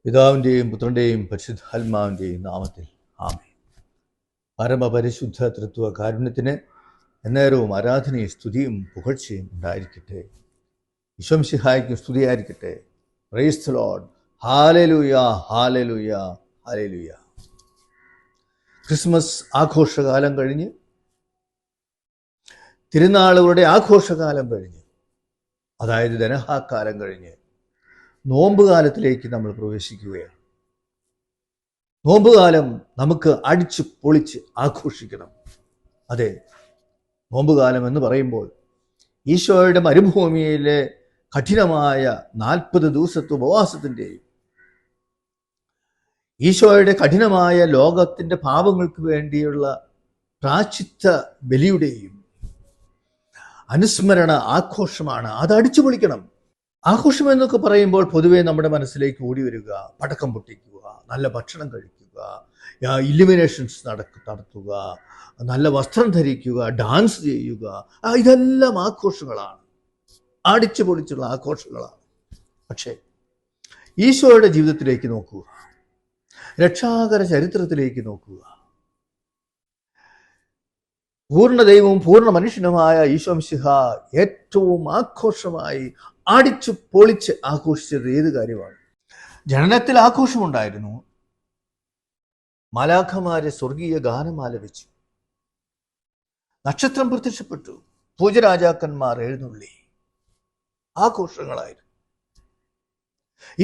പിതാവിൻ്റെയും പുത്രൻ്റെയും പരിശുദ്ധാത്മാവിൻ്റെയും നാമത്തിൽ ആമേൻ. പരമപരിശുദ്ധ തൃത്വ കാരുണ്യത്തിന് എന്നേരവും ആരാധനയും സ്തുതിയും പുകഴ്ചയും ഉണ്ടായിരിക്കട്ടെ. ഈശോമിശിഹായ്ക്കും സ്തുതിയായിരിക്കട്ടെ. Praise the lord. Hallelujah, hallelujah, hallelujah. Christmas ആഘോഷകാലം കഴിഞ്ഞ്, തിരുനാളുകളുടെ ആഘോഷകാലം കഴിഞ്ഞ്, അതായത് ദനഹാക്കാലം കഴിഞ്ഞ് നോമ്പുകാലത്തിലേക്ക് നമ്മൾ പ്രവേശിക്കുകയാണ്. നോമ്പുകാലം നമുക്ക് അടിച്ചു പൊളിച്ച് ആഘോഷിക്കണം. അതെ, നോമ്പുകാലം എന്ന് പറയുമ്പോൾ ഈശോയുടെ മരുഭൂമിയിലെ കഠിനമായ 40 ദിവസത്തെ ഉപവാസത്തിൻ്റെയും ഈശോയുടെ കഠിനമായ ലോകത്തിൻ്റെ പാപങ്ങൾക്ക് വേണ്ടിയുള്ള പ്രാശ്ചിത്ത ബലിയുടെയും അനുസ്മരണ ആഘോഷമാണ്. അത് അടിച്ചു പൊളിക്കണം. ആഘോഷം എന്നൊക്കെ പറയുമ്പോൾ പൊതുവേ നമ്മുടെ മനസ്സിലേക്ക് ഓടി വരിക പടക്കം പൊട്ടിക്കുക, നല്ല ഭക്ഷണം കഴിക്കുക, ഇല്ലുമിനേഷൻസ് നടത്തുക, നല്ല വസ്ത്രം ധരിക്കുക, ഡാൻസ് ചെയ്യുക. ഇതെല്ലാം ആഘോഷങ്ങളാണ്, അടിച്ചു പൊളിച്ചുള്ള ആഘോഷങ്ങളാണ്. പക്ഷേ ഈശോയുടെ ജീവിതത്തിലേക്ക് നോക്കുക, രക്ഷാകര ചരിത്രത്തിലേക്ക് നോക്കുക. പൂർണ്ണ ദൈവവും പൂർണ്ണ മനുഷ്യനുമായ ഈശോമിശിഹ ഏറ്റവും ആഘോഷമായി അടിച്ചു പൊളിച്ച് ആഘോഷിച്ചത് ഏത് കാര്യമാണ്? ജനനത്തിൽ ആഘോഷമുണ്ടായിരുന്നു. മാലാഖമാരെ സ്വർഗീയ ഗാനം ആലപിച്ചു. നക്ഷത്രം പ്രത്യക്ഷപ്പെട്ടു. പൂജരാജാക്കന്മാർ എഴുന്നള്ളി. ആഘോഷങ്ങളായിരുന്നു.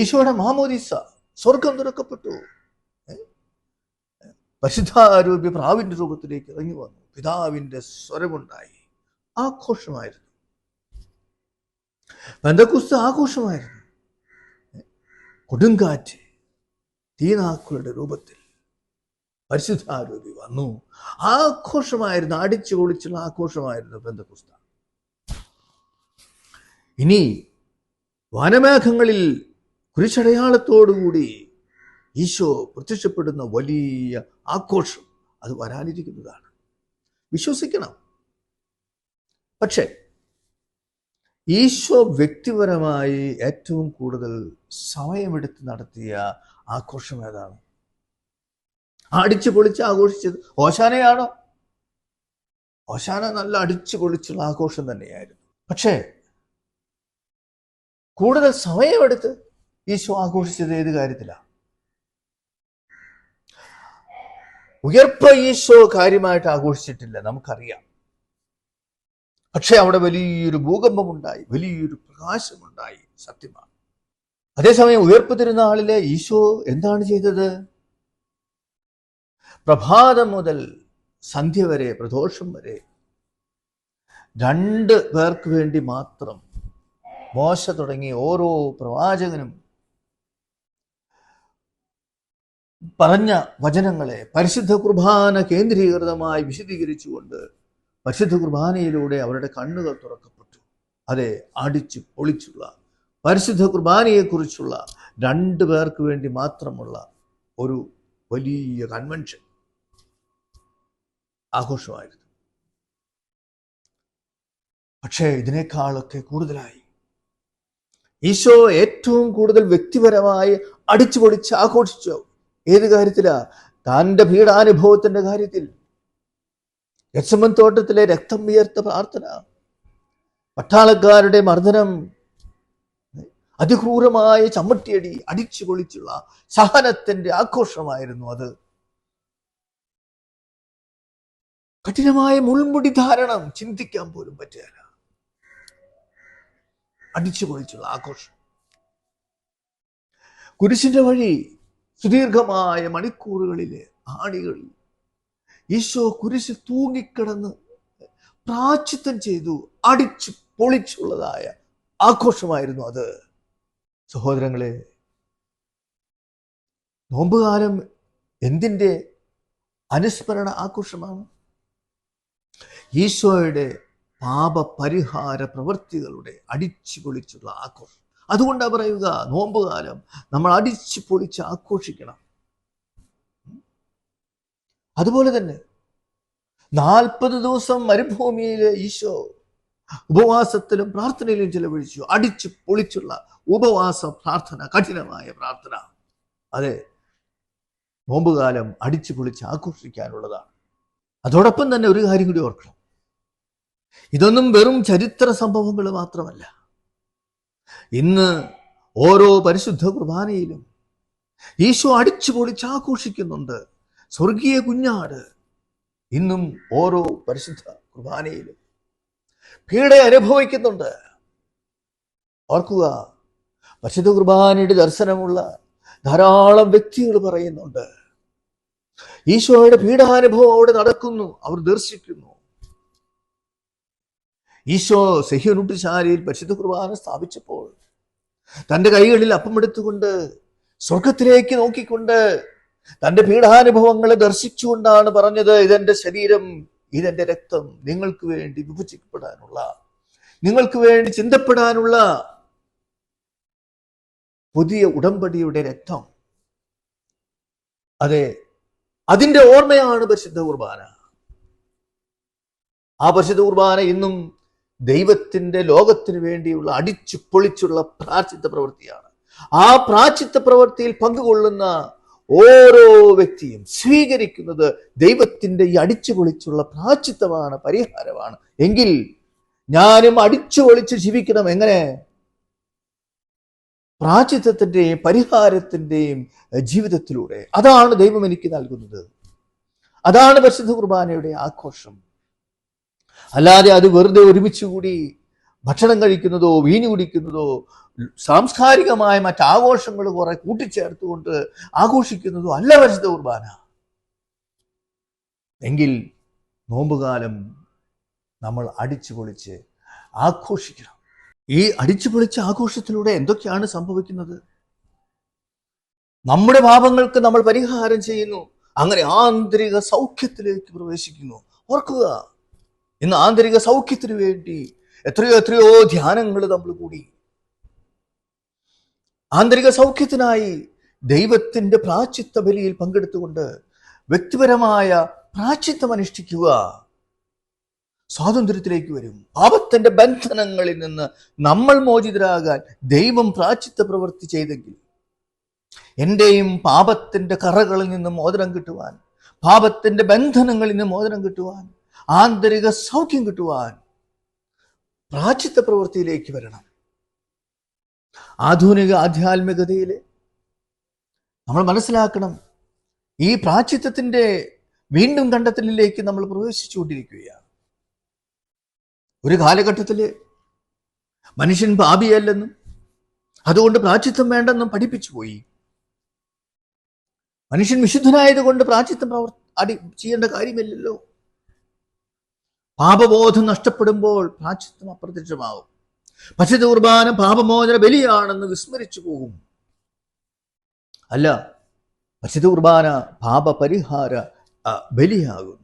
ഈശോയുടെ മാമോദീസ, സ്വർഗം തുറക്കപ്പെട്ടു. പരിശുദ്ധാരൂപി പ്രാവിന്റെ രൂപത്തിലേക്ക് ഇറങ്ങി വന്നു. പിതാവിന്റെ സ്വരമുണ്ടായി. ആഘോഷമായിരുന്നു. പെന്തക്കോസ്ത് ആഘോഷമായിരുന്നു. കൊടുങ്കാറ്റ് തീനാക്കുകളുടെ രൂപത്തിൽ പരിശുദ്ധാരൂപി വന്നു. ആഘോഷമായിരുന്നു, അടിച്ചു പൊളിച്ചുള്ള ആഘോഷമായിരുന്നു പെന്തക്കോസ്ത്. ഇനി വാനമേഘങ്ങളിൽ കുരിശടയാളത്തോടുകൂടി ഈശോ പ്രത്യക്ഷപ്പെടുന്ന വലിയ ആഘോഷം അത് വരാനിരിക്കുന്നതാണ്. വിശ്വസിക്കണം. പക്ഷേ ഈശോ വ്യക്തിപരമായി ഏറ്റവും കൂടുതൽ സമയമെടുത്ത് നടത്തിയ ആഘോഷം ഏതാണ്? അടിച്ചു പൊളിച്ച് ആഘോഷിച്ചത് ഓശാനയാണോ? ഓശാന നല്ല അടിച്ചു പൊളിച്ചുള്ള ആഘോഷം തന്നെയായിരുന്നു. പക്ഷേ കൂടുതൽ സമയമെടുത്ത് ഈശോ ആഘോഷിച്ചത് ഏത് കാര്യത്തിലാണ്? ഉയർപ്പ് ഈശോ കാര്യമായിട്ട് ആഘോഷിച്ചിട്ടില്ല, നമുക്കറിയാം. പക്ഷെ അവിടെ വലിയൊരു ഭൂകമ്പമുണ്ടായി, വലിയൊരു പ്രകാശമുണ്ടായി, സത്യമാണ്. അതേസമയം ഉയർപ്പ് തിരുനാളിലെ ഈശോ എന്താണ് ചെയ്തത്? പ്രഭാതം മുതൽ സന്ധ്യ വരെ, പ്രദോഷം വരെ 2 പേർക്ക് വേണ്ടി മാത്രം മോശ തുടങ്ങി ഓരോ പ്രവാചകനും പറഞ്ഞ വചനങ്ങളെ പരിശുദ്ധ കുർബാന കേന്ദ്രീകൃതമായി വിശദീകരിച്ചുകൊണ്ട് പരിശുദ്ധ കുർബാനയിലൂടെ അവരുടെ കണ്ണുകൾ തുറക്കപ്പെട്ടു. അതെ, അടിച്ചു പൊളിച്ചുള്ള പരിശുദ്ധ കുർബാനയെക്കുറിച്ചുള്ള 2 പേർക്ക് വേണ്ടി മാത്രമുള്ള ഒരു വലിയ കൺവെൻഷൻ ആഘോഷമായിരുന്നു. പക്ഷേ ഇതിനേക്കാളൊക്കെ കൂടുതലായി ഈശോ ഏറ്റവും കൂടുതൽ വ്യക്തിപരമായി അടിച്ചു പൊളിച്ച് ആഘോഷിച്ചു. ഏത് കാര്യത്തിലാ? തൻ്റെ പീഡാനുഭവത്തിന്റെ കാര്യത്തിൽ. ഗെത്സമൻ തോട്ടത്തിലെ രക്തം വിയർത്ത പ്രാർത്ഥന, പട്ടാളക്കാരുടെ മർദ്ദനം, അതിക്രൂരമായ ചമ്മട്ടിയടി, അടിച്ചു പൊളിച്ചുള്ള സഹനത്തിന്റെ ആഘോഷമായിരുന്നു അത്. കഠിനമായ മുൾമുടി ധാരണം ചിന്തിക്കാൻ പോലും പറ്റുകയില്ല. അടിച്ചു പൊളിച്ചുള്ള ആഘോഷം. കുരിശിന്റെ വഴി സുദീർഘമായ മണിക്കൂറുകളിലെ ആണികളിൽ ഈശോ കുരിശിൽ തൂങ്ങിക്കിടന്ന് പ്രായശ്ചിത്തം ചെയ്തു. അടിച്ചു പൊളിച്ചുള്ളതായ ആഘോഷമായിരുന്നു അത്. സഹോദരങ്ങളെ, നോമ്പുകാലം എന്തിൻ്റെ അനുസ്മരണ ആഘോഷമാണ്? ഈശോയുടെ പാപപരിഹാര പ്രവൃത്തികളുടെ അടിച്ചു പൊളിച്ചുള്ള ആഘോഷം. അതുകൊണ്ടാണ് പറയുക, നോമ്പുകാലം നമ്മൾ അടിച്ചു പൊളിച്ച് ആഘോഷിക്കണം. അതുപോലെ തന്നെ 40 ദിവസം മരുഭൂമിയിലെ ഈശോ ഉപവാസത്തിലും പ്രാർത്ഥനയിലും ചെലവഴിച്ചു. അടിച്ചു പൊളിച്ചുള്ള ഉപവാസ പ്രാർത്ഥന, കഠിനമായ പ്രാർത്ഥന. അതെ, നോമ്പുകാലം അടിച്ചു പൊളിച്ച് ആഘോഷിക്കാനുള്ളതാണ്. അതോടൊപ്പം തന്നെ ഒരു കാര്യം കൂടി ഓർക്കണം, ഇതൊന്നും വെറും ചരിത്ര സംഭവങ്ങൾ മാത്രമല്ല. ഇന്ന് ഓരോ പരിശുദ്ധ കുർബാനയിലും ഈശോ അടിച്ചു പൊളിച്ച് ആഘോഷിക്കുന്നുണ്ട്. സ്വർഗീയ കുഞ്ഞാട് ഇന്നും ഓരോ പരിശുദ്ധ കുർബാനയിലും പീഡ അനുഭവിക്കുന്നുണ്ട്. ഓർക്കുക, പരിശുദ്ധ കുർബാനയുടെ ദർശനമുള്ള ധാരാളം വ്യക്തികൾ പറയുന്നുണ്ട്, ഈശോയുടെ പീഡാനുഭവം അവിടെ നടക്കുന്നു, അവർ ദർശിക്കുന്നു. ഈശോ സെഹ്യോനുട്ടിശാലയിൽ പരിശുദ്ധ കുർബാന സ്ഥാപിച്ചപ്പോൾ തൻ്റെ കൈകളിൽ അപ്പമെടുത്തുകൊണ്ട് സ്വർഗത്തിലേക്ക് നോക്കിക്കൊണ്ട് തൻ്റെ പീഡാനുഭവങ്ങളെ ദർശിച്ചുകൊണ്ടാണ് പറഞ്ഞത്, ഇതെന്റെ ശരീരം, ഇതെന്റെ രക്തം, നിങ്ങൾക്ക് വേണ്ടി വിഭജിക്കപ്പെടാനുള്ള, നിങ്ങൾക്ക് വേണ്ടി ചിന്തപ്പെടാനുള്ള പുതിയ ഉടമ്പടിയുടെ രക്തം. അതെ, അതിന്റെ ഓർമ്മയാണ് പരിശുദ്ധ കുർബാന. ആ പരിശുദ്ധ കുർബാന ഇന്നും ദൈവത്തിന്റെ ലോകത്തിന് വേണ്ടിയുള്ള അടിച്ചു പൊളിച്ചുള്ള പ്രായശ്ചിത്ത പ്രവൃത്തിയാണ്. ആ പ്രായശ്ചിത്ത പ്രവൃത്തിയിൽ പങ്കുകൊള്ളുന്ന ഓരോ വ്യക്തിയും സ്വീകരിക്കുന്നത് ദൈവത്തിന്റെ ഈ അടിച്ചു പൊളിച്ചുള്ള പ്രായശ്ചിത്തമാണ്, പരിഹാരമാണ്. എങ്കിൽ ഞാനും അടിച്ചു പൊളിച്ച് ജീവിക്കണം. എങ്ങനെ? പ്രായശ്ചിത്തത്തിന്റെയും പരിഹാരത്തിന്റെയും ജീവിതത്തിലൂടെ. അതാണ് ദൈവം എനിക്ക് നൽകുന്നത്. അതാണ് പരിശുദ്ധ കുർബാനയുടെ ആഘോഷം. അല്ലാതെ അത് വെറുതെ ഒരുമിച്ച് കൂടി ഭക്ഷണം കഴിക്കുന്നതോ വീഞ്ഞു കുടിക്കുന്നതോ സാംസ്കാരികമായ മറ്റാഘോഷങ്ങൾ കുറെ കൂട്ടിച്ചേർത്തുകൊണ്ട് ആഘോഷിക്കുന്നതോ അല്ല പരിശുദ്ധ കുർബാന. എങ്കിൽ നോമ്പുകാലം നമ്മൾ അടിച്ചു പൊളിച്ച് ആഘോഷിക്കണം. ഈ അടിച്ചു പൊളിച്ച ആഘോഷത്തിലൂടെ എന്തൊക്കെയാണ് സംഭവിക്കുന്നത്? നമ്മുടെ പാപങ്ങൾക്ക് നമ്മൾ പരിഹാരം ചെയ്യുന്നു. അങ്ങനെ ആന്തരിക സൗഖ്യത്തിലേക്ക് പ്രവേശിക്കുന്നു. ഓർക്കുക, ഇന്ന് ആന്തരിക സൗഖ്യത്തിന് വേണ്ടി എത്രയോ ധ്യാനങ്ങൾ നമ്മൾ കൂടി. ആന്തരിക സൗഖ്യത്തിനായി ദൈവത്തിന്റെ പ്രായശ്ചിത്ത ബലിയിൽ പങ്കെടുത്തുകൊണ്ട് വ്യക്തിപരമായ പ്രായശ്ചിത്തം അനുഷ്ഠിക്കുക. സ്വാതന്ത്ര്യത്തിലേക്ക് വരും. പാപത്തിന്റെ ബന്ധനങ്ങളിൽ നിന്ന് നമ്മൾ മോചിതരാകാൻ ദൈവം പ്രായശ്ചിത്ത പ്രവൃത്തി ചെയ്തെങ്കിൽ, എന്റെയും പാപത്തിന്റെ കറകളിൽ നിന്ന് മോചനം കിട്ടുവാൻ, പാപത്തിന്റെ ബന്ധനങ്ങളിൽ നിന്ന് മോചനം കിട്ടുവാൻ, ആന്തരിക സൗഖ്യം കിട്ടുവാൻ പ്രായശ്ചിത്ത പ്രവൃത്തിയിലേക്ക് വരണം. ആധുനിക ആധ്യാത്മികതയിൽ നമ്മൾ മനസ്സിലാക്കണം, ഈ പ്രായശ്ചിത്തത്തിന്റെ വീണ്ടും കണ്ടെത്തലിലേക്ക് നമ്മൾ പ്രവേശിച്ചുകൊണ്ടിരിക്കുകയാണ്. ഒരു കാലഘട്ടത്തില് മനുഷ്യൻ പാപിയല്ലെന്നും അതുകൊണ്ട് പ്രായശ്ചിത്തം വേണ്ടെന്നും പഠിപ്പിച്ചു പോയി. മനുഷ്യൻ വിശുദ്ധനായതുകൊണ്ട് പ്രായശ്ചിത്തം ചെയ്യേണ്ട കാര്യമില്ലല്ലോ. പാപബോധം നഷ്ടപ്പെടുമ്പോൾ പ്രായശ്ചിത്തം അപ്രത്യക്ഷമാകും. പരിശുദ്ധ കുർബാന പാപമോചന ബലിയാണെന്ന് വിസ്മരിച്ചു പോകും. അല്ല, പരിശുദ്ധ കുർബാന പാപപരിഹാര ബലിയാകുന്നു.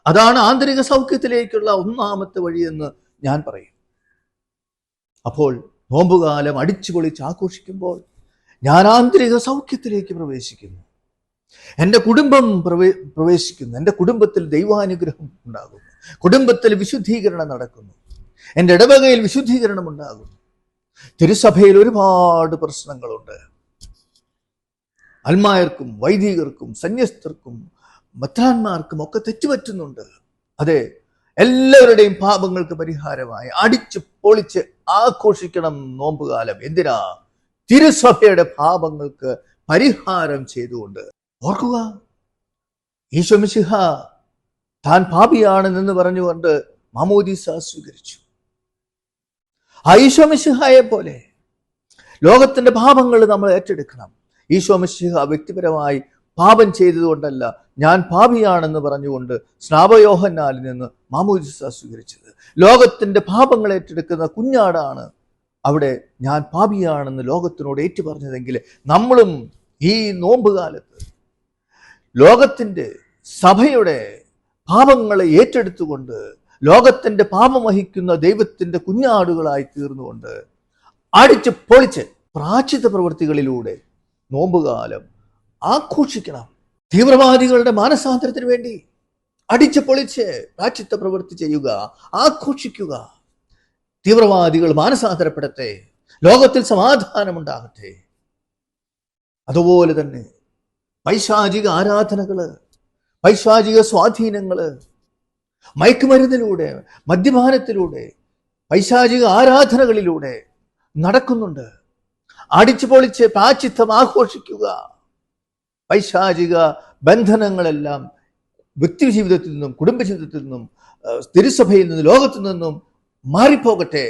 അതാണ് ആന്തരിക സൗഖ്യത്തിലേക്കുള്ള ഒന്നാമത്തെ വഴിയെന്ന് ഞാൻ പറയും. അപ്പോൾ നോമ്പുകാലം അടിച്ചു പൊളിച്ച് ആഘോഷിക്കുമ്പോൾ ഞാൻ ആന്തരിക സൗഖ്യത്തിലേക്ക് പ്രവേശിക്കുന്നു. എൻ്റെ കുടുംബം പ്രവേശിക്കുന്നു. എൻ്റെ കുടുംബത്തിൽ ദൈവാനുഗ്രഹം ഉണ്ടാകുന്നു. കുടുംബത്തിൽ വിശുദ്ധീകരണം നടക്കുന്നു. എൻ്റെ ഇടവകയിൽ വിശുദ്ധീകരണം ഉണ്ടാകുന്നു. തിരുസഭയിൽ ഒരുപാട് പ്രശ്നങ്ങളുണ്ട്. അൽമായർക്കും വൈദികർക്കും സന്യസ്തർക്കും മെത്രാന്മാർക്കും ഒക്കെ തെറ്റുപറ്റുന്നുണ്ട്. അതെ, എല്ലാവരുടെയും പാപങ്ങൾക്ക് പരിഹാരമായി അടിച്ചു പൊളിച്ച് ആഘോഷിക്കണം നോമ്പുകാലം. എന്തിനാ? തിരുസഭയുടെ പാപങ്ങൾക്ക് പരിഹാരം ചെയ്തുകൊണ്ട്. ഓർക്കുക, ഈശോ മിശിഹ താൻ പാപിയാണെന്ന് പറഞ്ഞുകൊണ്ട് മാമോദീസ സ്വീകരിച്ചു. ആ ഈശോ മിശിഹായെ പോലെ ലോകത്തിന്റെ പാപങ്ങൾ നമ്മൾ ഏറ്റെടുക്കണം. ഈശോ മിശിഹ വ്യക്തിപരമായി പാപം ചെയ്തതുകൊണ്ടല്ല, ഞാൻ പാപിയാണെന്ന് പറഞ്ഞുകൊണ്ട് സ്നാപയോഹന്നാലിൽ നിന്ന് മാമോദീസ സ്വീകരിച്ചത്. ലോകത്തിന്റെ പാപങ്ങൾ ഏറ്റെടുക്കുന്ന കുഞ്ഞാടാണ് അവിടെ ഞാൻ പാപിയാണെന്ന് ലോകത്തിനോട് ഏറ്റുപറഞ്ഞതെങ്കിൽ നമ്മളും ഈ നോമ്പുകാലത്ത് ലോകത്തിന്റെ സഭയുടെ പാപങ്ങളെ ഏറ്റെടുത്തുകൊണ്ട് ലോകത്തിന്റെ പാപം വഹിക്കുന്ന ദൈവത്തിന്റെ കുഞ്ഞാടുകളായി തീർന്നുകൊണ്ട് അടിച്ച് പൊളിച്ച് പ്രായശ്ചിത്ത പ്രവൃത്തികളിലൂടെ നോമ്പുകാലം ആഘോഷിക്കണം. തീവ്രവാദികളുടെ മാനസാന്തരത്തിന് വേണ്ടി അടിച്ച് പൊളിച്ച് പ്രായശ്ചിത്ത പ്രവൃത്തി ചെയ്യുക, ആഘോഷിക്കുക. തീവ്രവാദികൾ മാനസാന്തരപ്പെടട്ടെ, ലോകത്തിൽ സമാധാനമുണ്ടാകട്ടെ. അതുപോലെ തന്നെ പൈശാചിക ആരാധനകള്, പൈശാചിക സ്വാധീനങ്ങള്, മയക്കുമരുന്നിലൂടെ, മദ്യപാനത്തിലൂടെ, പൈശാചിക ആരാധനകളിലൂടെ നടക്കുന്നുണ്ട്. അടിച്ചു പൊളിച്ച് പ്രായശ്ചിത്തം ആഘോഷിക്കുക. പൈശാചിക ബന്ധനങ്ങളെല്ലാം വ്യക്തിജീവിതത്തിൽ നിന്നും, കുടുംബജീവിതത്തിൽ നിന്നും, തിരുസഭയിൽ നിന്നും, ലോകത്തു നിന്നും മാറിപ്പോകട്ടെ.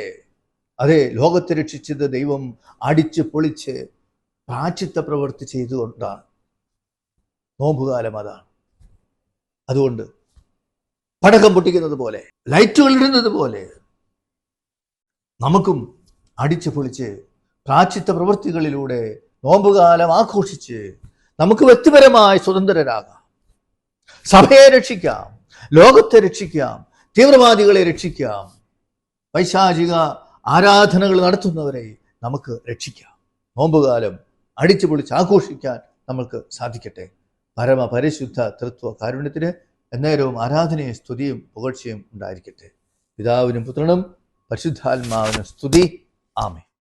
അതെ, ലോകത്തെ രക്ഷിച്ചത് ദൈവം അടിച്ചു പൊളിച്ച് പ്രായശ്ചിത്ത പ്രവൃത്തി ചെയ്തുകൊണ്ടാണ്. നോമ്പുകാലം അതാണ്. അതുകൊണ്ട് പടക്കം പൊട്ടിക്കുന്നത് പോലെ, ലൈറ്റുകൾ ഇടുന്നത് പോലെ നമുക്കും അടിച്ചു പൊളിച്ച് പ്രായശ്ചിത്ത പ്രവൃത്തികളിലൂടെ നോമ്പുകാലം ആഘോഷിച്ച് നമുക്ക് വ്യക്തിപരമായി സ്വതന്ത്രരാകാം. സഭയെ രക്ഷിക്കാം, ലോകത്തെ രക്ഷിക്കാം, തീവ്രവാദികളെ രക്ഷിക്കാം, പൈശാചിക ആരാധനകൾ നടത്തുന്നവരെ നമുക്ക് രക്ഷിക്കാം. നോമ്പുകാലം അടിച്ചു പൊളിച്ച് ആഘോഷിക്കാൻ നമുക്ക് സാധിക്കട്ടെ. പരമപരിശുദ്ധ തൃത്വ കാരുണ്യത്തിന് എന്നേരവും ആരാധനയും സ്തുതിയും പുകഴ്ചയും ഉണ്ടായിരിക്കട്ടെ. പിതാവിനും പുത്രനും പരിശുദ്ധാത്മാവിനും സ്തുതി. ആമേൻ.